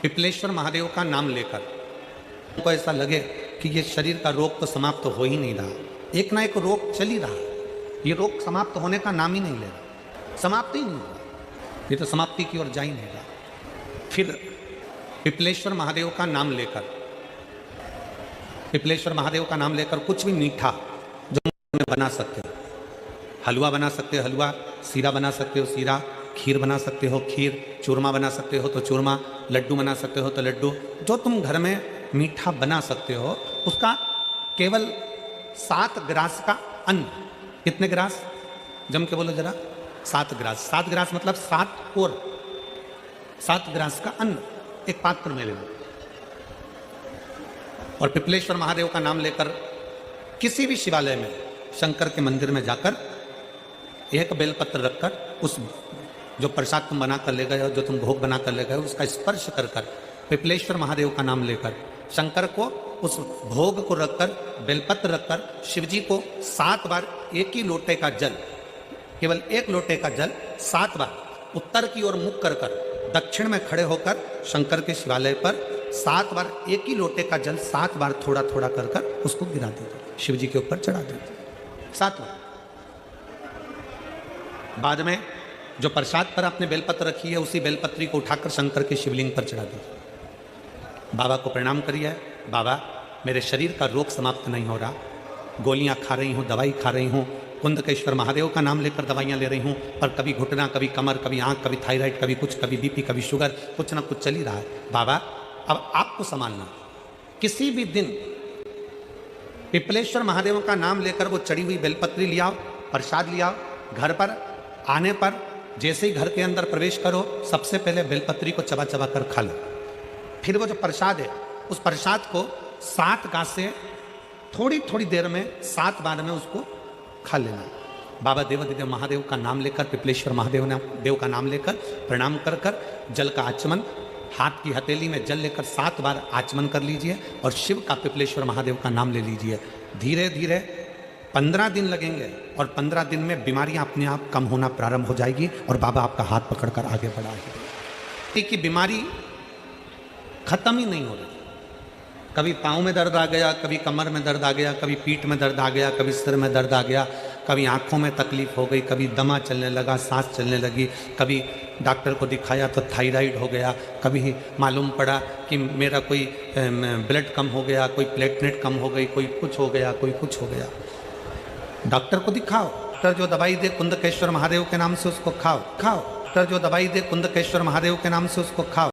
पिपलेश्वर महादेव का नाम लेकर उनको ऐसा लगे कि ये शरीर का रोग तो समाप्त हो ही नहीं रहा, एक ना एक रोग चल ही रहा, ये रोग समाप्त होने का नाम ही नहीं ले रहा, समाप्त ही नहीं हो रहा, ये तो समाप्ति की ओर जा ही नहीं रहा। फिर पिपलेश्वर महादेव का नाम लेकर, पिपलेश्वर महादेव का नाम लेकर कुछ भी मीठा जो बना सकते हो, हलवा बना सकते हो हलवा, सीरा बना सकते हो सीरा, खीर बना सकते हो खीर, चूरमा बना सकते हो तो चूरमा, लड्डू बना सकते हो तो लड्डू, जो तुम घर में मीठा बना सकते हो उसका केवल 7 ग्रास का अन्न। कितने ग्रास? जम के बोलो जरा। 7 ग्रास। 7 ग्रास मतलब 7 कोर, 7 ग्रास का अन्न एक पात्र में ले लो और पिपलेश्वर महादेव का नाम लेकर किसी भी शिवालय में, शंकर के मंदिर में जाकर एक बेलपत्र रखकर उस जो प्रसाद तुम बना कर ले गए हो, जो तुम भोग बना कर ले गए हो, उसका स्पर्श कर कर पिपलेश्वर महादेव का नाम लेकर शंकर को उस भोग को रखकर, बेलपत्र रखकर शिव जी को 7 बार एक ही लोटे का जल, केवल एक लोटे का जल 7 बार उत्तर की ओर मुख कर कर दक्षिण में खड़े होकर शंकर के शिवालय पर 7 बार एक ही लोटे का जल 7 बार थोड़ा थोड़ा कर कर उसको गिरा दीजिए, शिव जी के ऊपर चढ़ा दीजिए 7 बार। बाद में जो प्रसाद पर आपने बेलपत्र रखी है उसी बेलपत्री को उठाकर शंकर के शिवलिंग पर चढ़ा दीजिए। बाबा को प्रणाम करिए, बाबा मेरे शरीर का रोग समाप्त नहीं हो रहा, गोलियां खा रही हूँ, दवाई खा रही हूँ, कुंदकेश्वर महादेव का नाम लेकर दवाइयाँ ले रही हूँ, पर कभी घुटना, कभी कमर, कभी आँख, कभी थायराइड, कभी कुछ, कभी बीपी, कभी शुगर, कुछ ना कुछ चल ही रहा है। बाबा अब आपको संभालना। किसी भी दिन पिपलेश्वर महादेव का नाम लेकर वो चढ़ी हुई बेलपत्री लियाओ, प्रसाद लियाओ, घर पर आने पर जैसे ही घर के अंदर प्रवेश करो सबसे पहले बेलपत्री को चबा चबा कर खा लो। फिर वो जो प्रसाद है उस प्रसाद को 7 गांठ से थोड़ी थोड़ी देर में 7 बार में उसको खा लेना। बाबा देवाधिदेव महादेव का नाम लेकर, पिपलेश्वर महादेव देव का नाम लेकर प्रणाम कर कर जल का आचमन, हाथ की हथेली में जल लेकर 7 बार आचमन कर लीजिए और शिव का, पिपलेश्वर महादेव का नाम ले लीजिए। धीरे धीरे 15 दिन लगेंगे और 15 दिन में बीमारियां अपने आप कम होना प्रारंभ हो जाएगी और बाबा आपका हाथ पकड़कर आगे बढ़ाएंगे। कि बीमारी खत्म ही नहीं हो रही, कभी पाँव में दर्द आ गया, कभी कमर में दर्द आ गया, कभी पीठ में दर्द आ गया, कभी सिर में दर्द आ गया, कभी आँखों में तकलीफ हो गई, कभी दमा चलने लगा, सांस चलने लगी, कभी डॉक्टर को दिखाया तो थायराइड हो गया, कभी मालूम पड़ा कि मेरा कोई ब्लड कम हो गया, कोई प्लेटलेट कम हो गई, कोई कुछ हो गया, कोई कुछ हो गया। डॉक्टर को दिखाओ, डॉक्टर जो दवाई दे कुंदकेश्वर महादेव के नाम से उसको खाओ, डॉक्टर जो दवाई दे कुंदकेश्वर महादेव के नाम से उसको खाओ।